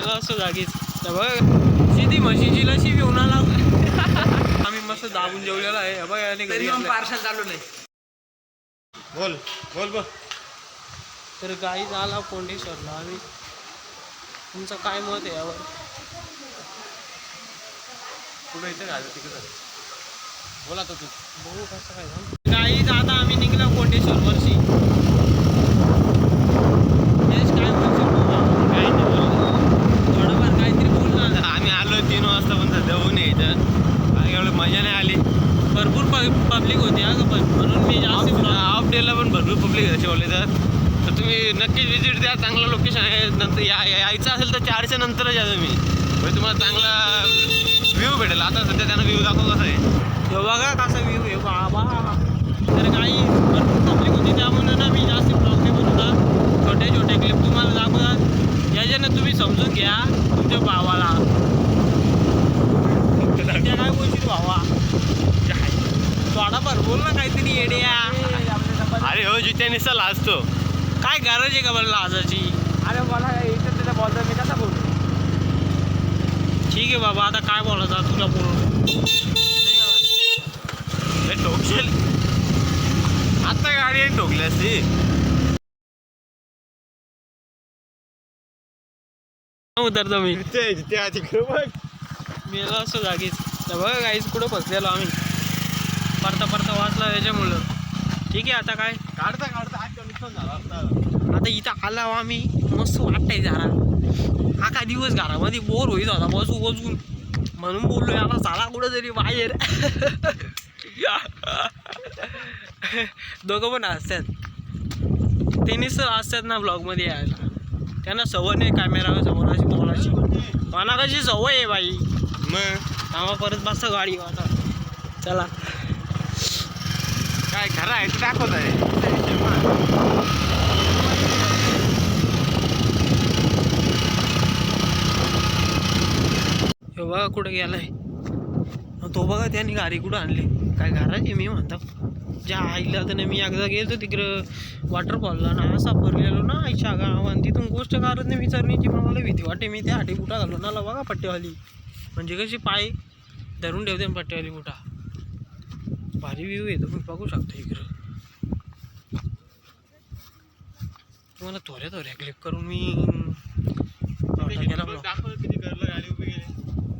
मेला असतो जागीच. तर बघ ती म्हशीची लशी घेऊन आला. आम्ही मस्त दाबून जेवलेला आहे. बघ आणि घरी पार्सल चालू नाही. बोल बोल बोल. तर गाई झाला कोंडेश्वरला आम्ही. तुमचं काय मत आहे यावर? कुठं इथे घाल तिकडं बोला तर तू. बघू कसं काय झालं. गाईज आता आम्ही निघलो कोंडेश्वर वर्षी. काय काही नाही थोडंफार काहीतरी बोल ना. आम्ही आलो 3 वाजता पण सध्या होऊन यायचं. एवढं मजा नाही आली. भरपूर पब्लिक होती अगं पण म्हणून मी जास्त हाफ डेला पण भरपूर पब्लिक आहे शिवले तर तुम्ही नक्कीच विजिट द्या. चांगलं लोकेशन आहे. नंतर यायचं असेल तर 4च्या नंतरच या तुम्ही. म्हणजे तुम्हाला चांगला व्ह्यू भेटेल. आता सध्या त्यांना व्ह्यू दाखव कसं आहे. हे बघा कसा व्ह्यू आहे बाबा. तर काही भरपूर पब्लिक होती त्यामुळे ना मी जास्त ब्लॉग नाही बनवता. छोटे छोटे क्लिप तुम्हाला दाखवतात. याच्यानं तुम्ही समजून घ्या तुमच्या भावाला. त्या काय बोलशील भावा? थोडाफार बोल ना काहीतरी येड्या. अरे हो जिथे निसा लाजतो. काय गरज आहे का मला लाजाची? अरे मला इथं त्याला बोलतो मी कसा बोलतो. ठीक आहे बाबा आता काय बोलायचं तुला बोल. ठोकशील आता गाडी ठोकली असती. उतरतो मी जिथे तिकडे बघ मेला असतो जागीच. तर बघ गाईच कुठं फसलेलो आम्ही. परता वाचला याच्यामुळं. ठीक आहे आता काय काढता नुकसान झाला. आता इथं आला आम्ही. मस्त वाटतंय जरा. हा काय दिवस घरामध्ये बोर होईत होता बसून म्हणून बोललो याला साला कुठं तरी बाहेर. दोघं पण असतात. त्यांनीच असतात ना ब्लॉगमध्ये यायला. त्यांना सवय नाही कॅमेरा समोर अशी बोलायची. मला कशी सवय आहे बाई. मग आम्हा परत बसता गाडी आता. चला काय खरं आहे तू दाखवत आहे. हे बघा कुठं गेलाय तो. बघा त्याने गाडी कुठं आणली. काय घराची मी म्हणतो ज्या आईला तर मी एकदा गेलो तिकडं वॉटरफॉलला ना असा भरलेलो ना आईच्या गावात. तिथून गोष्ट करत नाही विचारण्याची मला भीती वाटते. मी त्या हाटी कुठं घालून आला बघा पट्टेवाली. म्हणजे कशी पाय धरून ठेवते पट्टेवाली कुठा. भारी व्ह्यू आहे तुम्ही बघू शकता इकडं. तुम्हाला थोड्या क्लिप करून मी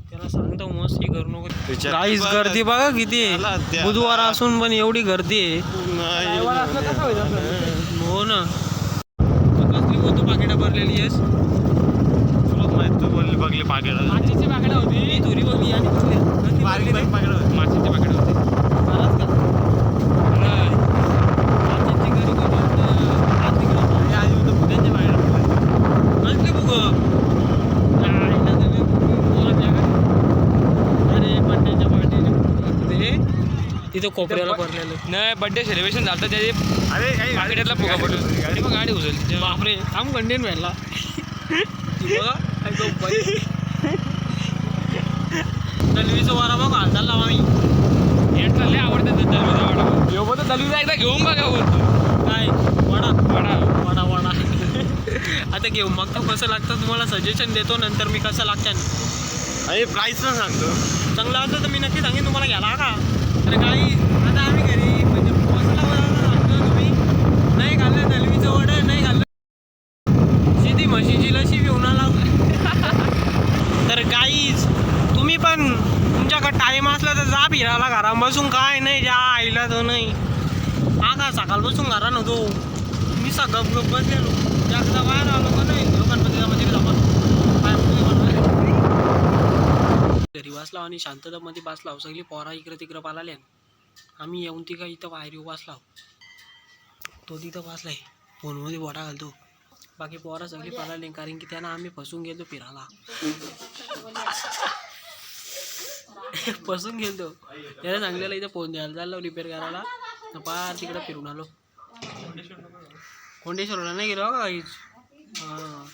त्याला सांगतो मस्त ही करू नको. काहीच गर्दी बघा किती आहे. बुधवार असून पण एवढी गर्दी आहे. हो ना. कसली बोलतो पाकिटा भरलेली आहेस. तुला माहित तू बोलली बघली पाकिट. मातीची पाकिटा होती. मी थोडी बघली आणि बारीक पाकिट होती. मातीची पाकिटा होती. खरंच का? मातीची घरी बुद्यांच्या बाहेर कसली बुक. तिथं कोपऱ्याला भरलेलं नाही. बर्थडे सेलिब्रेशन झालं त्याचे. अरे पाकिटातला फुगा पडतो. गाडी मग गाडी उचलली. बापरे थांब कंटेन व्हायला. दलवीचं वारा बघ हालचाल लावा. मी हेडला लय आवडतं ते दलवीचा वाडा. येऊ तर दलवीचा एकदा घेऊन बघा बोलतो. काय वडा आता घेऊ मग तो कसं लागतं तुम्हाला सजेशन देतो नंतर मी कसं लागतं. अरे प्राईस पण सांगतो. चांगलं असतं तर मी नक्की सांगेन तुम्हाला घ्याला का. तर काही आता आम्ही घरी म्हणजे पोचला सांगतो तुम्ही नाही खाल्लं दलवीचं वडं नाही खाल्लं. ती म्हशीची लशी घेऊन आला. तर काहीच तुम्ही पण तुमच्याकडे टाईम असला तर जा फिरायला. घरा बसून काय नाही ज्या आईला तो नाही. हा का सकाळ बसून घरा नव्हतो मी गप बसलेलो. जास्त बाहेर आलो का नाही गणपतीच्या मध्ये आपण घरी बसला आणि शांततामध्ये बसला. सगळी पोरा इकडं तिकडं पालाल्या. आम्ही येऊन ती का इथं बाहेर येऊ बसला. तो तिथं बसलाय फोनमध्ये बोटा घालतो. बाकी पोरा सगळी पालाले कारण की त्यांना आम्ही फसून गेलो फिरायला. फसून गेलो. त्याला सांगलेलं इथं फोन द्यायला चाललो रिपेअर करायला. पार तिकडं फिरून आलो. कोंडेश्वरला नाही गेलो का काहीच. हां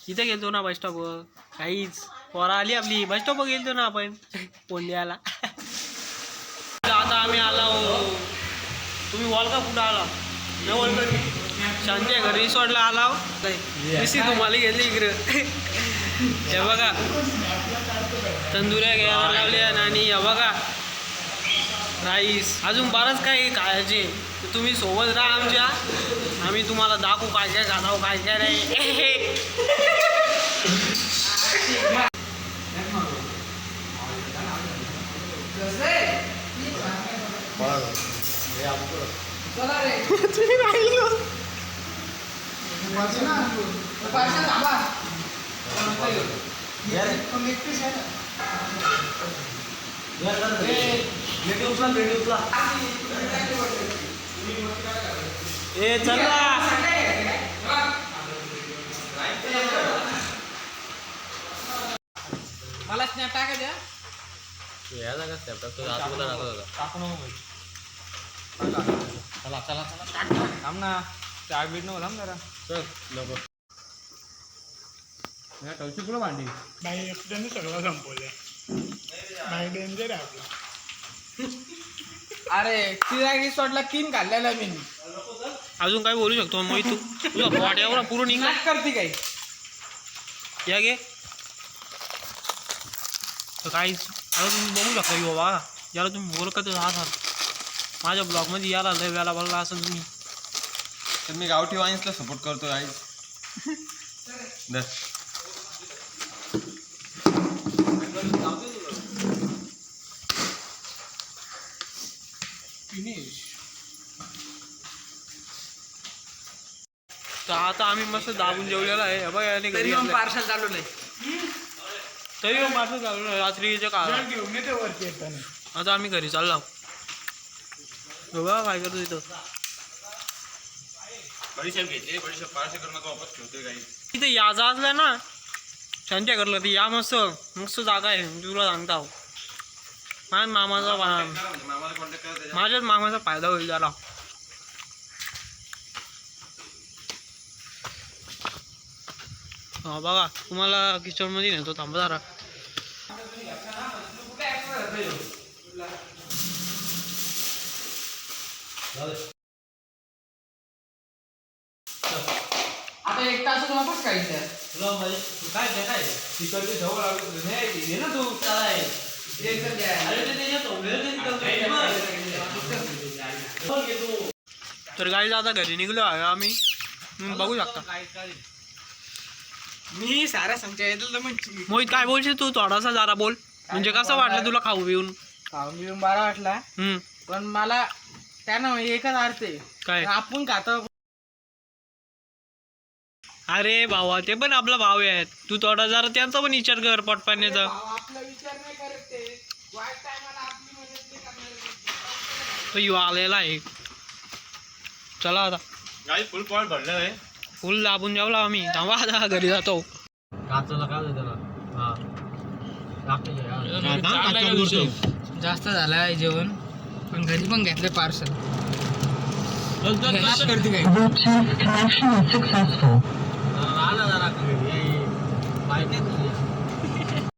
इथं गेलतो ना बस स्टॉपवर. काहीच पोरा आली आपली बस स्टॉपवर गेलतो ना आपण फोन द्यायला. आता आम्ही आला. तुम्ही वॉल का कुठं आला. न वॉल शांती घरी रिसॉर्टला आला दिसी तुम्हाला घेतली इकडं हे बघा तंदुऱ्या घ्यायला लावल्या आणि हे बघा राईस अजून बरंच काही खायचे तुम्ही सोबत राहा आमच्या आम्ही तुम्हाला दाखवू काय काय घालावं काय काय नाही ए चला मला स्नॅप टाका द्या चला चला चला थांब ना चाय बीट नको थांब जरा चल लवकर टवची पुढं भांडी बाई एकट्याने सगळं संपवलं बाई डेंजर आहे आपला अरे तिला रिसॉर्टला 3 खाल्लेला मी अजून काय बोलू शकतो मोहित तू तुझा पोट एवढा पुरून निघा करते काही या गे तर काहीच आता तुम्ही बघू शकता की बाबा याला तुम्ही ओळखतच आहात माझ्या ब्लॉगमध्ये याला लय वेळा बोलला असं तुम्ही तर मी गावठी वाईन्सला सपोर्ट करतो गाईज तर आता आम्ही मस्त दाबून जेवलेला आहे बघा याने घरी आणलंय. पार्सल चालू नाही तरी मग माझं चालू आहे रात्रीच्या काळात घेऊन येते वरती येताना आता आम्ही घरी चाललो बघा काय करतो इथं बडीशेप घेतली बडीशेप पार्सल करून वापस ठेवतोय गाईज इथे याचा असला ना शांत्या करलं ती या मस्त मस्त जागा आहे मी तुला सांगता माझ्या मामाचा मामाला कॉन्टॅक्ट करा माझ्याच मामाचा फायदा होईल त्याला हा बघा तुम्हाला किचनमध्ये नेतो थांबा जरा आता 1 तास वापस खायचं काय काय तिकडची जवळ घे ना तू तर गाडी आता घरी निघलो आहे आम्ही बघू शकता मी सारा सांगता येतो म्हणजे मोहित काय बोलशील तू थोडासा जरा बोल म्हणजे कसं वाटलं तुला खाऊ पिऊन खाऊन बिऊन बरा वाटला पण मला त्यानं एकच अर्थ आहे काय आपण खातो अरे भावा ते पण आपला भाव आहे तू थोडा जरा त्यांचा पण विचार कर पटपाण्याचा आपला विचार नाही करत ते वाईट टायमाला आपली मदत नाही करणार तो युवा आलेला आहे चला आता गाईज फुल पॉईंट भरलं आहे फुल दाबून जेवला आम्ही थांबा आता घरी जातो जास्त झाला आहे जेवण पण घरी पण घेतलं पार्सल करते काय